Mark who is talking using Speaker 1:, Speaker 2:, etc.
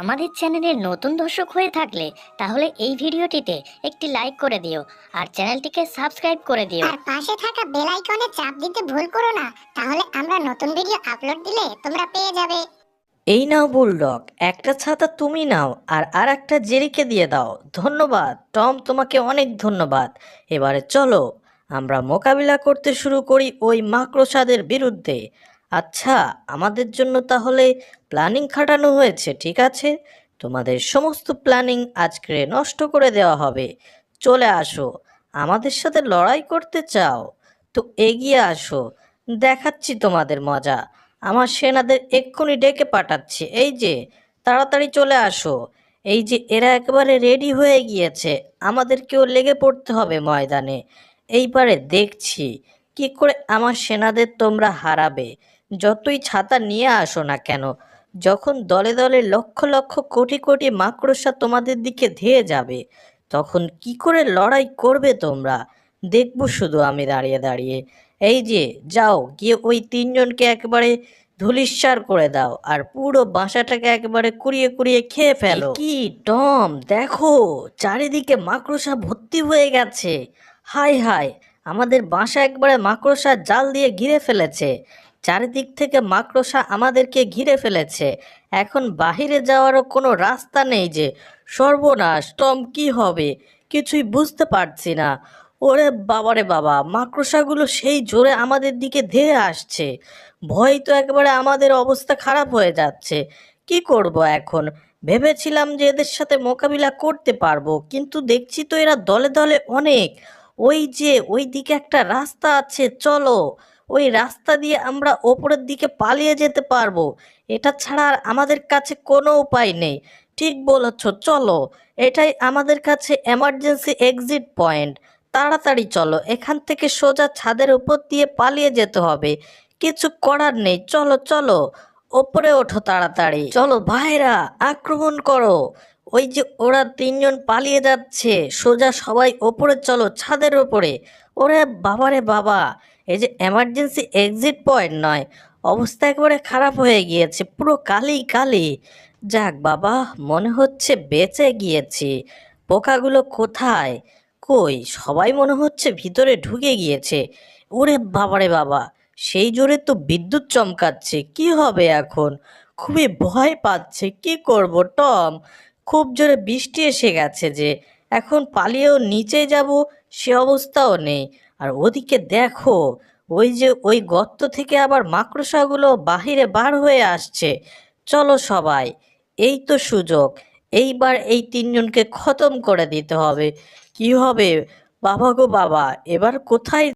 Speaker 1: আমাদের চ্যানেলের নতুন দর্শক হয়ে থাকলে তাহলে এই ভিডিওটিতে একটি লাইক করে দিও আর চ্যানেলটিকে সাবস্ক্রাইব করে দিও।
Speaker 2: আর পাশে থাকা বেল আইকনে চাপ দিতে ভুল করো না, তাহলে আমরা নতুন ভিডিও আপলোড দিলে তোমরা পেয়ে যাবে।
Speaker 3: এই নাও বুলডগ, একটা ছাতা তুমি নাও আর আর একটা জেরিকে দিয়ে দাও। ধন্যবাদ টম, তোমাকে অনেক ধন্যবাদ। এবারে চলো আমরা মোকাবিলা করতে শুরু করি ওই মাকড়সাদের বিরুদ্ধে। আচ্ছা, আমাদের জন্য তাহলে প্ল্যানিং খাটানো হয়েছে, ঠিক আছে? তোমাদের সমস্ত প্ল্যানিং আজকে নষ্ট করে দেওয়া হবে। চলে আসো, আমাদের সাথে লড়াই করতে চাও তো এগিয়ে আসো, দেখাচ্ছি তোমাদের মজা। আমার সেনাদের এক্ষুনি ডেকে পাঠাচ্ছি, এই যে তাড়াতাড়ি চলে আসো। এই যে এরা একেবারে রেডি হয়ে গিয়েছে, আমাদেরকেও লেগে পড়তে হবে ময়দানে। এইবারে দেখছি কি করে আমার সেনাদের তোমরা হারাবে। যতই ছাতা নিয়ে আসো না কেন, যখন দলে দলে লক্ষ লক্ষ কোটি কোটি মাকড়সা তোমাদের দিকে ধেয়ে যাবে, তখন কি করে লড়াই করবে তোমরা, দেখবো শুধু আমি দাঁড়িয়ে দাঁড়িয়ে। এই যে যাও গিয়ে ওই তিনজনকে একেবারে ধূলিস্যাৎ করে দাও আর পুরো বাসাটাকে একেবারে কুড়িয়ে কুড়িয়ে খেয়ে ফেলো। কি টম, দেখো চারিদিকে মাকড়সা ভর্তি হয়ে গেছে। হাই হাই, আমাদের বাসা একবারে মাকড়সা জাল দিয়ে ঘিরে ফেলেছে। চারিদিক থেকে মাকড়সা আমাদেরকে ঘিরে ফেলেছে। এখন বাহিরে যাওয়ারও কোনো রাস্তা নেই যে। সর্বনাশ টম, কি হবে কিছুই বুঝতে পারছি না। ওরে বাবারে বাবা, মাকড়সাগুলো সেই জোরে আমাদের দিকে ধেয়ে আসছে। ভয় তো একেবারে আমাদের অবস্থা খারাপ হয়ে যাচ্ছে। কি করব এখন? ভেবেছিলাম যে এদের সাথে মোকাবিলা করতে পারবো, কিন্তু দেখছি তো এরা দলে দলে অনেক। ওই যে ওই দিকে একটা রাস্তা আছে, চলো ওই রাস্তা দিয়ে আমরা ওপরের দিকে পালিয়ে যেতে পারবো। এটা ছাড়া আর আমাদের কাছে কোনো উপায় নেই। ঠিক বলেছ, চলো এটাই আমাদের কাছে এমার্জেন্সি এক্সিট পয়েন্ট। তাড়াতাড়ি চলো, এখান থেকে সোজা ছাদের উপর দিয়ে পালিয়ে যেতে হবে। কিছু করার নেই, চলো চলো ওপরে ওঠো তাড়াতাড়ি। চলো ভাইরা, আক্রমণ করো। ওই যে ওরা তিনজন পালিয়ে যাচ্ছে, সোজা সবাই ওপরে চলো, ছাদের ওপরে। ওরে বাবারে বাবা, এই যে এমার্জেন্সি এক্সিট পয়েন্ট নয়, অবস্থা একেবারে খারাপ হয়ে গিয়েছে, পুরো কালি কালি। যাক বাবা, মনে হচ্ছে বেঁচে গিয়েছি। পোকাগুলো কোথায়? কই, সবাই মনে হচ্ছে ভিতরে ঢুকে গিয়েছে। ওরে বাবারে বাবা, সেই জোরে তো বিদ্যুৎ চমকাচ্ছে, কি হবে এখন? খুবই ভয় পাচ্ছে, কি করব টম? খুব জোরে বৃষ্টি এসে গেছে যে, এখন পালিয়েও নিচে যাব সে অবস্থাও নেই। আর ওদিকে দেখো, ওই যে ওই গর্ত থেকে আবার মাকড়সাগুলো বাহিরে বার হয়ে আসছে। চলো সবাই, এই তো সুযোগ, এইবার এই তিনজনকে খতম করে দিতে হবে। কি হবে বাবা গো বাবা, এবার কোথায়